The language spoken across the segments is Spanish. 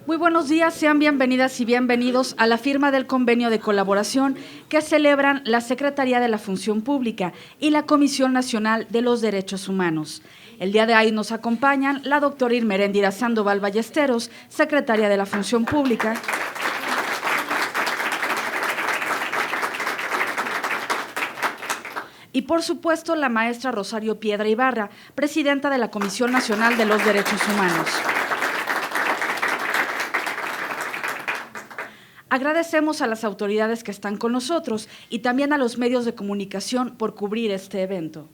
Muy buenos días, sean bienvenidas y bienvenidos a la firma del convenio de colaboración que celebran la Secretaría de la Función Pública y la Comisión Nacional de los Derechos Humanos. El día de hoy nos acompañan la doctora Irma Eréndira Sandoval Ballesteros, secretaria de la Función Pública, y por supuesto la maestra Rosario Piedra Ibarra, presidenta de la Comisión Nacional de los Derechos Humanos. Agradecemos a las autoridades que están con nosotros y también a los medios de comunicación por cubrir este evento.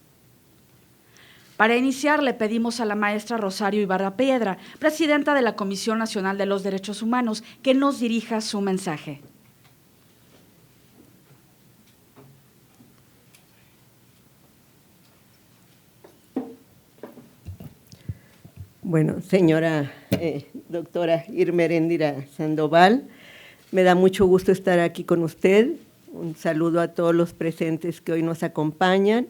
Para iniciar, le pedimos a la maestra Rosario Ibarra Piedra, presidenta de la Comisión Nacional de los Derechos Humanos, que nos dirija su mensaje. Bueno, señora doctora Irma Eréndira Sandoval, me da mucho gusto estar aquí con usted. Un saludo a todos los presentes que hoy nos acompañan.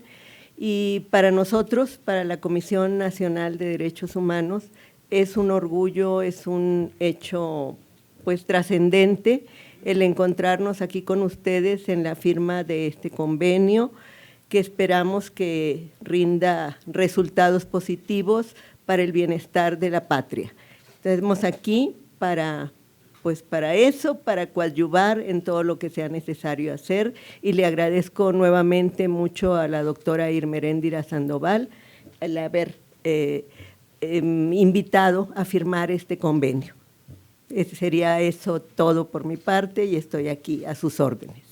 Y para nosotros, para la Comisión Nacional de Derechos Humanos, es un orgullo, es un hecho pues trascendente el encontrarnos aquí con ustedes en la firma de este convenio, que esperamos que rinda resultados positivos para el bienestar de la patria. Estamos aquí para eso, para coadyuvar en todo lo que sea necesario hacer, y le agradezco nuevamente mucho a la doctora Irma Eréndira Sandoval el haber invitado a firmar este convenio. Sería eso todo por mi parte y estoy aquí a sus órdenes.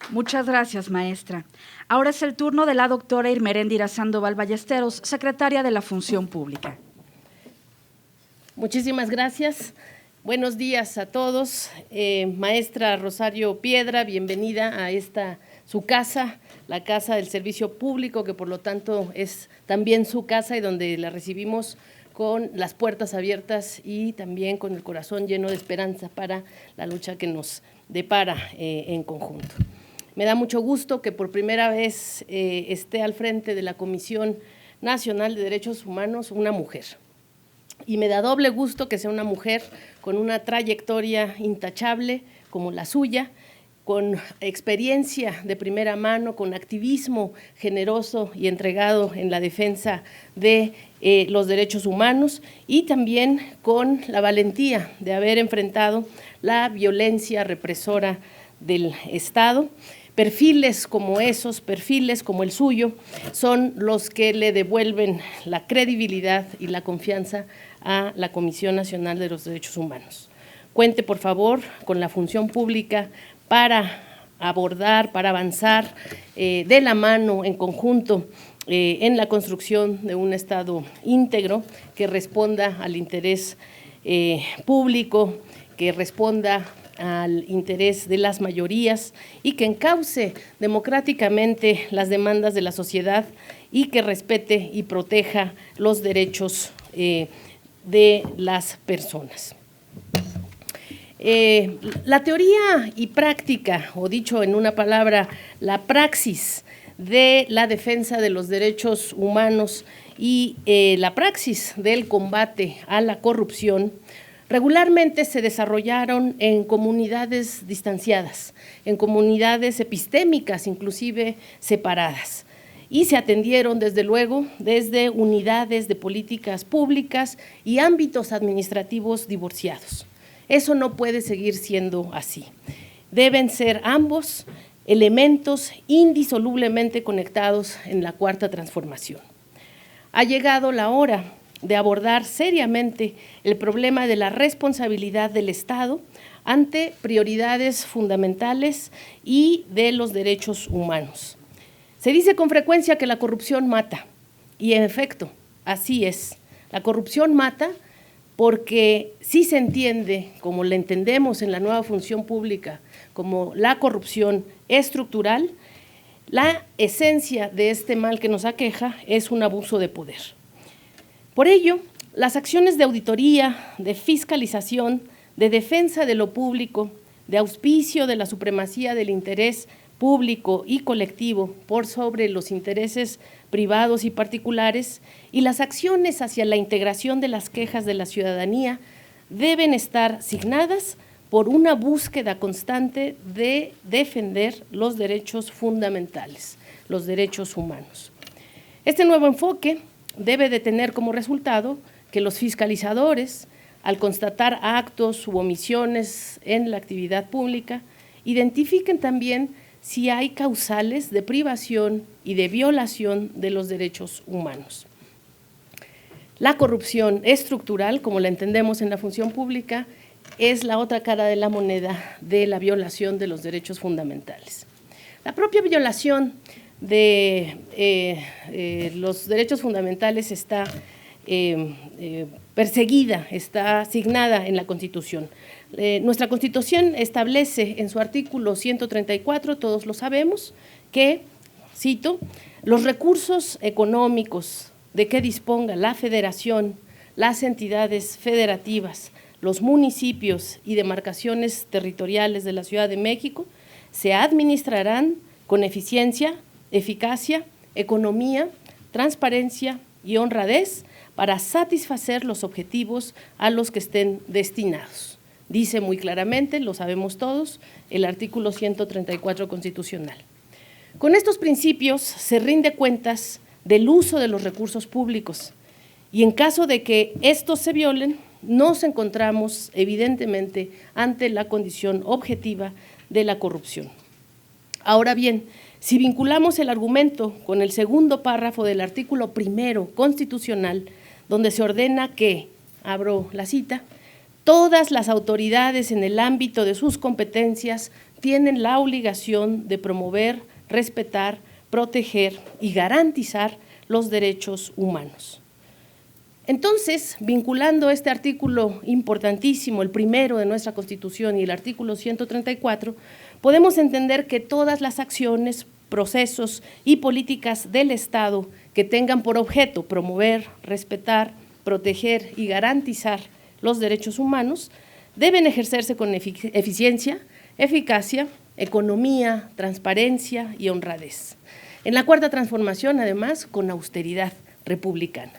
Muchas gracias, maestra. Ahora es el turno de la doctora Irma Eréndira Sandoval Ballesteros, secretaria de la Función Pública. Muchísimas gracias. Buenos días a todos. Maestra Rosario Piedra, bienvenida a esta su casa, la Casa del Servicio Público, que por lo tanto es también su casa y donde la recibimos con las puertas abiertas y también con el corazón lleno de esperanza para la lucha que nos depara en conjunto. Me da mucho gusto que por primera vez esté al frente de la Comisión Nacional de Derechos Humanos una mujer. Y me da doble gusto que sea una mujer con una trayectoria intachable como la suya, con experiencia de primera mano, con activismo generoso y entregado en la defensa de los derechos humanos, y también con la valentía de haber enfrentado la violencia represora del Estado. Perfiles como esos, perfiles como el suyo, son los que le devuelven la credibilidad y la confianza a la Comisión Nacional de los Derechos Humanos. Cuente, por favor, con la Función Pública para abordar, para avanzar de la mano, en conjunto, en la construcción de un Estado íntegro que responda al interés público, que responda al interés de las mayorías y que encauce democráticamente las demandas de la sociedad y que respete y proteja los derechos de las personas. La teoría y práctica, o dicho en una palabra, la praxis de la defensa de los derechos humanos y la praxis del combate a la corrupción regularmente se desarrollaron en comunidades distanciadas, en comunidades epistémicas, inclusive separadas, y se atendieron desde luego desde unidades de políticas públicas y ámbitos administrativos divorciados. Eso no puede seguir siendo así. Deben ser ambos elementos indisolublemente conectados en la Cuarta Transformación. Ha llegado la hora de abordar seriamente el problema de la responsabilidad del Estado ante prioridades fundamentales y de los derechos humanos. Se dice con frecuencia que la corrupción mata, y en efecto, así es. La corrupción mata porque sí se entiende, como la entendemos en la nueva función pública, como la corrupción estructural. La esencia de este mal que nos aqueja es un abuso de poder. Por ello, las acciones de auditoría, de fiscalización, de defensa de lo público, de auspicio de la supremacía del interés público y colectivo por sobre los intereses privados y particulares, y las acciones hacia la integración de las quejas de la ciudadanía deben estar signadas por una búsqueda constante de defender los derechos fundamentales, los derechos humanos. Este nuevo enfoque debe de tener como resultado que los fiscalizadores, al constatar actos u omisiones en la actividad pública, identifiquen también si hay causales de privación y de violación de los derechos humanos. La corrupción estructural, como la entendemos en la función pública, es la otra cara de la moneda de la violación de los derechos fundamentales. La propia violación de los derechos fundamentales está perseguida, está asignada en la Constitución. Nuestra Constitución establece en su artículo 134, todos lo sabemos, que, cito, los recursos económicos de que disponga la Federación, las entidades federativas, los municipios y demarcaciones territoriales de la Ciudad de México se administrarán con eficiencia, eficacia, economía, transparencia y honradez para satisfacer los objetivos a los que estén destinados. Dice muy claramente, lo sabemos todos, el artículo 134 constitucional. Con estos principios se rinde cuentas del uso de los recursos públicos y en caso de que estos se violen, nos encontramos evidentemente ante la condición objetiva de la corrupción. Ahora bien, si vinculamos el argumento con el segundo párrafo del artículo 1 constitucional, donde se ordena que, abro la cita, todas las autoridades en el ámbito de sus competencias tienen la obligación de promover, respetar, proteger y garantizar los derechos humanos. Entonces, vinculando este artículo importantísimo, el primero de nuestra Constitución y el artículo 134, podemos entender que todas las acciones, procesos y políticas del Estado que tengan por objeto promover, respetar, proteger y garantizar los derechos humanos deben ejercerse con eficiencia, eficacia, economía, transparencia y honradez. En la Cuarta Transformación, además, con austeridad republicana.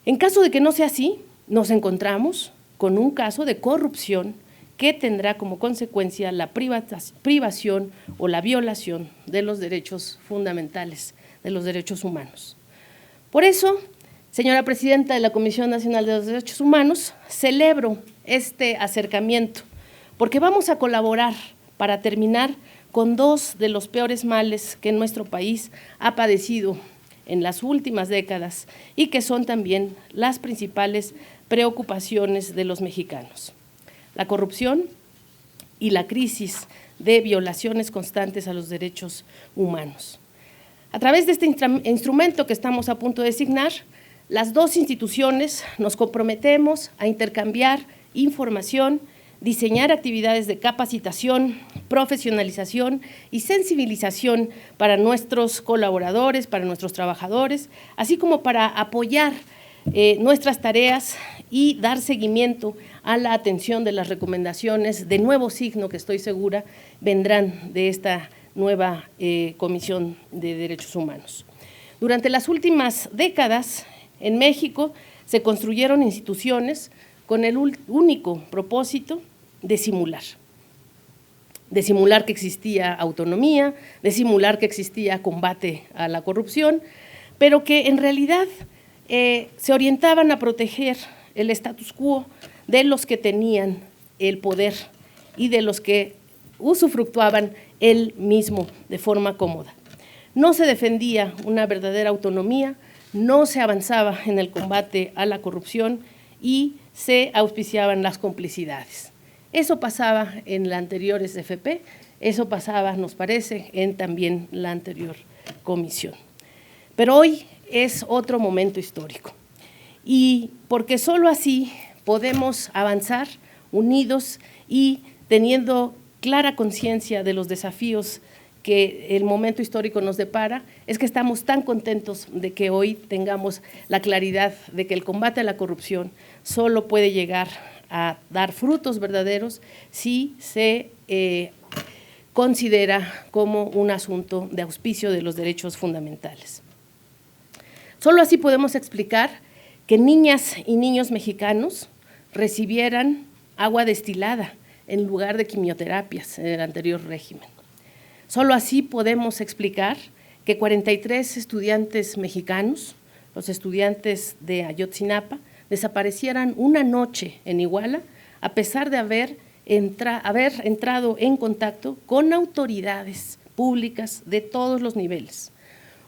En caso de que no sea así, nos encontramos con un caso de corrupción que tendrá como consecuencia la privación o la violación de los derechos fundamentales, de los derechos humanos. Por eso, señora presidenta de la Comisión Nacional de los Derechos Humanos, celebro este acercamiento porque vamos a colaborar para terminar con dos de los peores males que nuestro país ha padecido en las últimas décadas y que son también las principales preocupaciones de los mexicanos: la corrupción y la crisis de violaciones constantes a los derechos humanos. A través de este instrumento que estamos a punto de designar, las dos instituciones nos comprometemos a intercambiar información, diseñar actividades de capacitación, profesionalización y sensibilización para nuestros colaboradores, para nuestros trabajadores, así como para apoyar nuestras tareas y dar seguimiento a la atención de las recomendaciones de nuevo signo que estoy segura vendrán de esta nueva Comisión de Derechos Humanos. Durante las últimas décadas, en México se construyeron instituciones con el único propósito de simular que existía autonomía, de simular que existía combate a la corrupción, pero que en realidad se orientaban a proteger el status quo de los que tenían el poder y de los que usufructuaban él mismo de forma cómoda. No se defendía una verdadera autonomía, no se avanzaba en el combate a la corrupción y se auspiciaban las complicidades. Eso pasaba en la anterior SFP, eso pasaba, nos parece, en también la anterior comisión. Pero hoy es otro momento histórico y porque solo así podemos avanzar unidos y teniendo clara conciencia de los desafíos que el momento histórico nos depara, es que estamos tan contentos de que hoy tengamos la claridad de que el combate a la corrupción solo puede llegar a dar frutos verdaderos si se considera como un asunto de auspicio de los derechos fundamentales. Solo así podemos explicar que niñas y niños mexicanos recibieran agua destilada en lugar de quimioterapias en el anterior régimen. Solo así podemos explicar que 43 estudiantes mexicanos, los estudiantes de Ayotzinapa, desaparecieran una noche en Iguala a pesar de haber entrado en contacto con autoridades públicas de todos los niveles.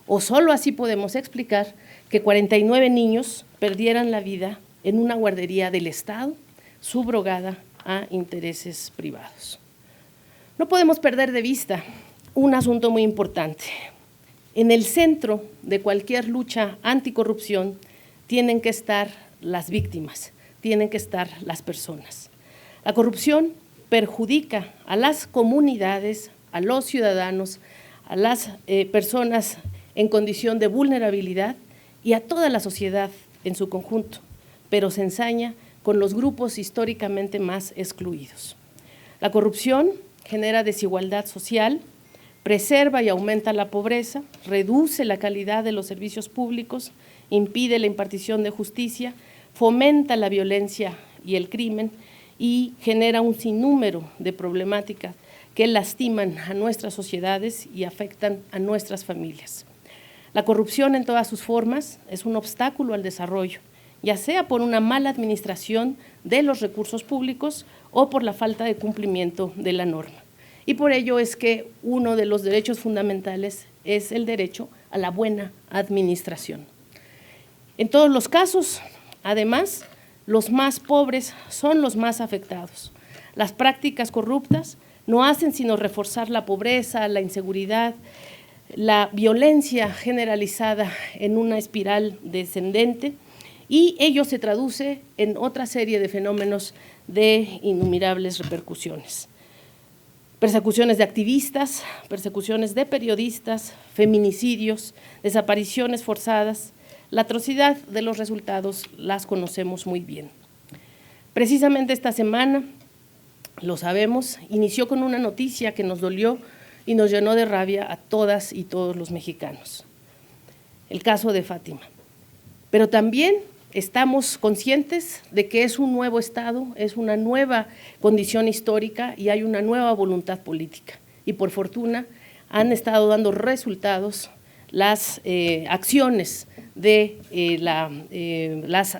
O solo así podemos explicar que 49 niños perdieran la vida en una guardería del Estado, subrogada a intereses privados. No podemos perder de vista un asunto muy importante. En el centro de cualquier lucha anticorrupción tienen que estar las víctimas, tienen que estar las personas. La corrupción perjudica a las comunidades, a los ciudadanos, a las personas en condición de vulnerabilidad y a toda la sociedad en su conjunto, pero se ensaña con los grupos históricamente más excluidos. La corrupción genera desigualdad social, preserva y aumenta la pobreza, reduce la calidad de los servicios públicos, impide la impartición de justicia, fomenta la violencia y el crimen y genera un sinnúmero de problemáticas que lastiman a nuestras sociedades y afectan a nuestras familias. La corrupción en todas sus formas es un obstáculo al desarrollo, ya sea por una mala administración de los recursos públicos o por la falta de cumplimiento de la norma. Y por ello es que uno de los derechos fundamentales es el derecho a la buena administración. En todos los casos, además, los más pobres son los más afectados. Las prácticas corruptas no hacen sino reforzar la pobreza, la inseguridad, la violencia generalizada en una espiral descendente, y ello se traduce en otra serie de fenómenos de innumerables repercusiones. Persecuciones de activistas, persecuciones de periodistas, feminicidios, desapariciones forzadas. La atrocidad de los resultados las conocemos muy bien. Precisamente esta semana, lo sabemos, inició con una noticia que nos dolió y nos llenó de rabia a todas y todos los mexicanos. El caso de Fátima. Pero también estamos conscientes de que es un nuevo Estado, es una nueva condición histórica y hay una nueva voluntad política. Y por fortuna han estado dando resultados las acciones de las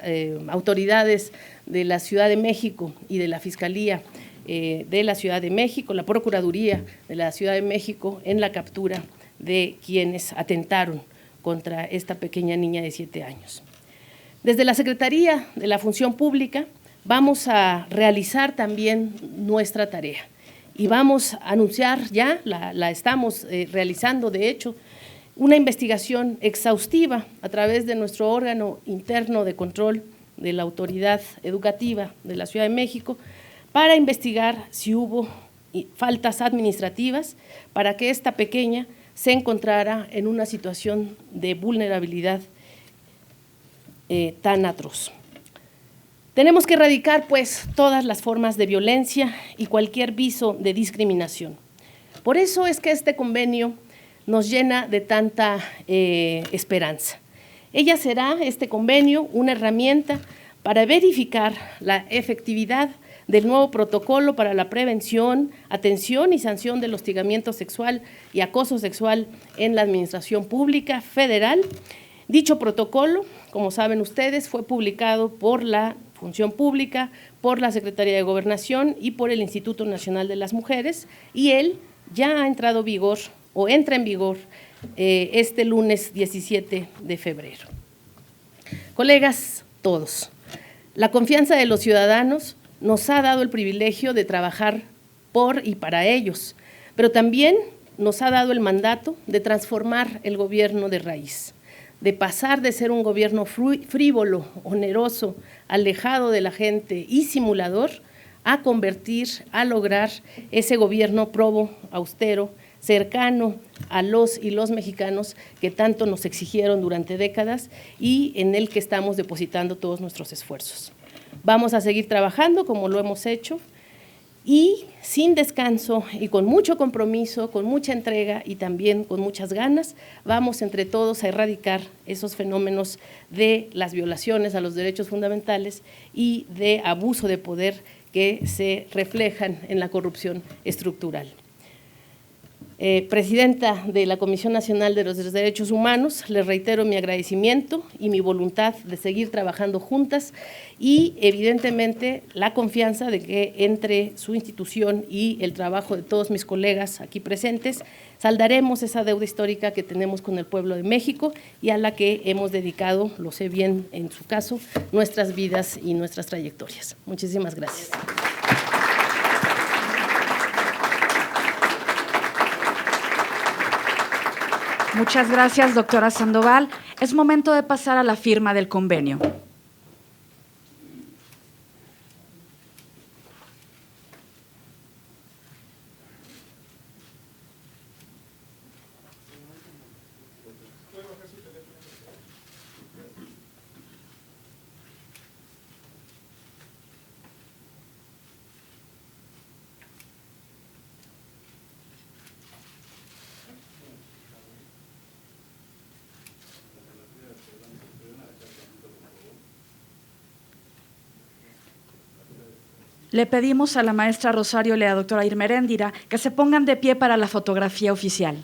autoridades de la Ciudad de México y de la Fiscalía de la Ciudad de México, la Procuraduría de la Ciudad de México en la captura de quienes atentaron contra esta pequeña niña de 7 años. Desde la Secretaría de la Función Pública vamos a realizar también nuestra tarea y vamos a anunciar ya, la estamos realizando de hecho, una investigación exhaustiva a través de nuestro órgano interno de control de la Autoridad Educativa de la Ciudad de México para investigar si hubo faltas administrativas para que esta pequeña se encontrara en una situación de vulnerabilidad tan atroz. Tenemos que erradicar pues todas las formas de violencia y cualquier viso de discriminación. Por eso es que este convenio nos llena de tanta esperanza. Ella será, este convenio, una herramienta para verificar la efectividad del nuevo protocolo para la prevención, atención y sanción del hostigamiento sexual y acoso sexual en la Administración Pública Federal. Dicho protocolo, como saben ustedes, fue publicado por la Función Pública, por la Secretaría de Gobernación y por el Instituto Nacional de las Mujeres, y él ya ha entrado en vigor o entra en vigor este lunes 17 de febrero. Colegas, todos, la confianza de los ciudadanos nos ha dado el privilegio de trabajar por y para ellos, pero también nos ha dado el mandato de transformar el gobierno de raíz, de pasar de ser un gobierno frívolo, oneroso, alejado de la gente y simulador, a convertir, a lograr ese gobierno probo, austero, cercano a los y los mexicanos que tanto nos exigieron durante décadas y en el que estamos depositando todos nuestros esfuerzos. Vamos a seguir trabajando como lo hemos hecho y sin descanso y con mucho compromiso, con mucha entrega y también con muchas ganas, vamos entre todos a erradicar esos fenómenos de las violaciones a los derechos fundamentales y de abuso de poder que se reflejan en la corrupción estructural. Presidenta de la Comisión Nacional de los Derechos Humanos, les reitero mi agradecimiento y mi voluntad de seguir trabajando juntas y evidentemente la confianza de que entre su institución y el trabajo de todos mis colegas aquí presentes saldaremos esa deuda histórica que tenemos con el pueblo de México y a la que hemos dedicado, lo sé bien en su caso, nuestras vidas y nuestras trayectorias. Muchísimas gracias. Muchas gracias, doctora Sandoval. Es momento de pasar a la firma del convenio. Le pedimos a la maestra Rosario y a la doctora Irma Heréndira que se pongan de pie para la fotografía oficial.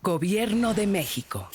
Gobierno de México.